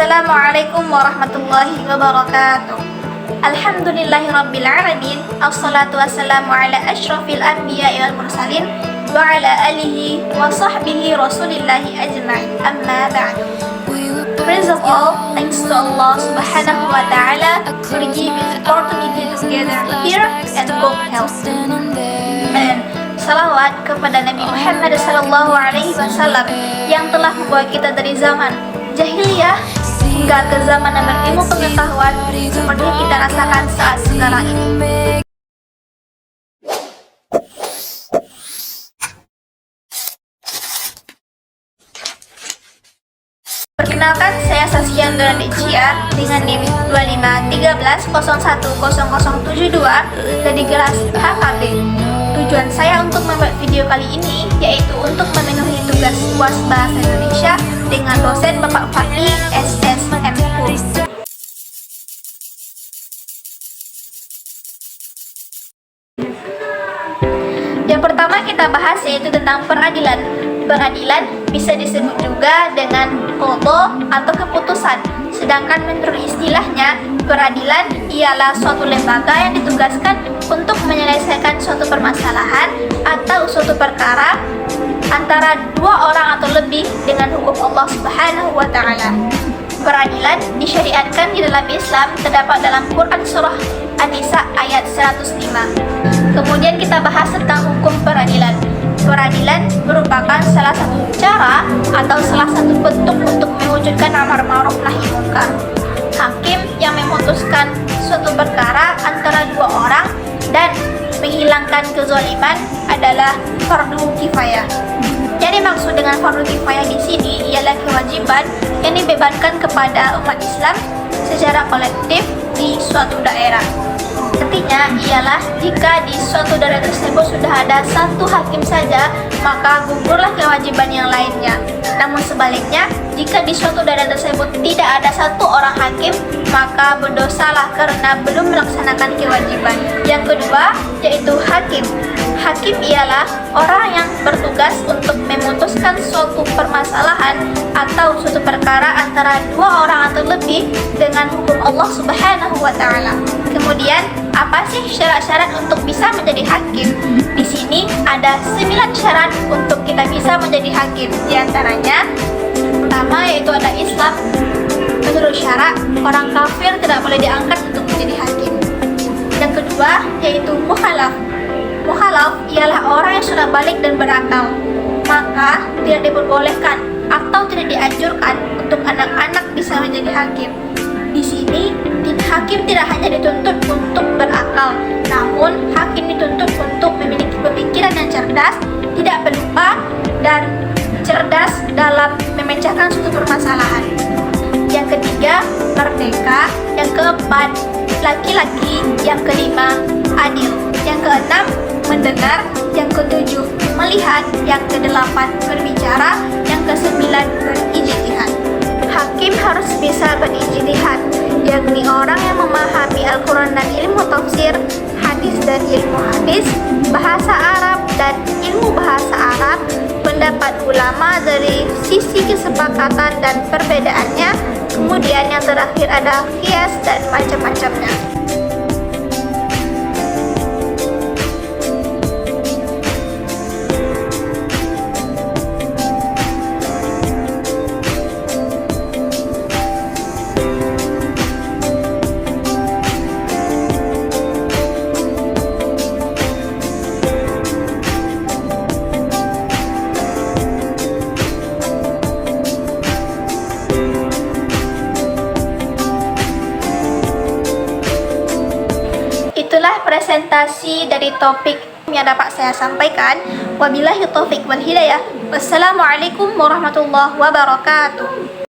Assalamualaikum warahmatullahi wabarakatuh. Alhamdulillahirabbil alamin. Assalatu wassalamu ala asyrafil anbiya'i wal mursalin wa ala alihi wa sahbihi rasulillahi ajma'in. Amma ba'du. Praise of all, thanks to Allah subhanahu wa ta'ala for giving us opportunity to gather here and good health. And salawat kepada Nabi Muhammad sallallahu alaihi wasallam yang telah membawa kita dari zaman jahiliyah hingga ke zaman yang berilmu pengetahuan seperti yang kita rasakan saat sekarang ini. Perkenalkan, saya Saskia Nurani Cia dengan NIM 2513010072 dari kelas HKB. Tujuan saya untuk membuat video kali ini yaitu untuk memenuhi tugas UAS Bahasa Indonesia dengan dosen Bapak Fahmi SSMU. Yang pertama kita bahas yaitu tentang peradilan. Peradilan bisa disebut juga dengan qadha atau keputusan. Sedangkan menurut istilahnya, peradilan ialah suatu lembaga yang ditugaskan untuk menyelesaikan suatu permasalahan atau suatu perkara antara dua orang atau lebih dengan hukum Allah Subhanahu wa taala. Peradilan disyariatkan di dalam Islam terdapat dalam Quran surah An-Nisa ayat 105. Kemudian kita bahas tentang hukum peradilan. Peradilan merupakan salah satu cara atau salah satu bentuk untuk mewujudkan amar ma'ruf nahi munkar. Hakim yang memutuskan suatu perkara antara dua orang dan menghilangkan kezaliman adalah fardu kifayah. Jadi maksud dengan fardu kifayah di sini ialah kewajiban yang dibebankan kepada umat Islam secara kolektif di suatu daerah. Artinya ialah jika di suatu daerah tersebut sudah ada satu hakim saja, maka gugurlah kewajiban yang lainnya. Namun sebaliknya, jika di suatu daerah tersebut tidak ada satu orang hakim, maka berdosalah karena belum melaksanakan kewajiban. Yang kedua, yaitu hakim. Hakim ialah orang yang bertugas untuk memutuskan suatu permasalahan atau suatu perkara antara dua orang atau lebih dengan hukum Allah Subhanahu wa taala. Kemudian, apa sih syarat-syarat untuk bisa menjadi hakim? Di sini ada 9 syarat untuk kita bisa menjadi hakim. Di antaranya, pertama yaitu ada Islam. Menurut syarat, orang kafir tidak boleh diangkat untuk menjadi hakim. Yang kedua yaitu mukhalaf. Mukhalaf ialah orang yang sudah balik dan berakal, maka tidak diperbolehkan atau tidak dianjurkan untuk anak-anak bisa menjadi hakim. Di sini, hakim tidak hanya dituntut untuk berakal, namun hakim dituntut untuk memiliki pemikiran yang cerdas, tidak pelupa, dan cerdas dalam memecahkan suatu permasalahan. Yang ketiga, merdeka. Yang keempat, laki-laki. Yang kelima, adil. Yang keenam, mendengar. Yang ketujuh, melihat. Yang kedelapan, berbicara. Yang kesembilan, berijtihad. Hakim harus bisa berijtihad, yakni orang yang memahami Al-Quran dan ilmu tafsir, hadis dan ilmu hadis, bahasa Arab dan ilmu bahasa Arab, pendapat ulama dari sisi kesepakatan dan perbedaannya, kemudian yang terakhir ada qiyas dan macam-macamnya. Itulah presentasi dari topik yang dapat saya sampaikan. Wabillahi taufiq wal hidayah. Wassalamualaikum warahmatullahi wabarakatuh.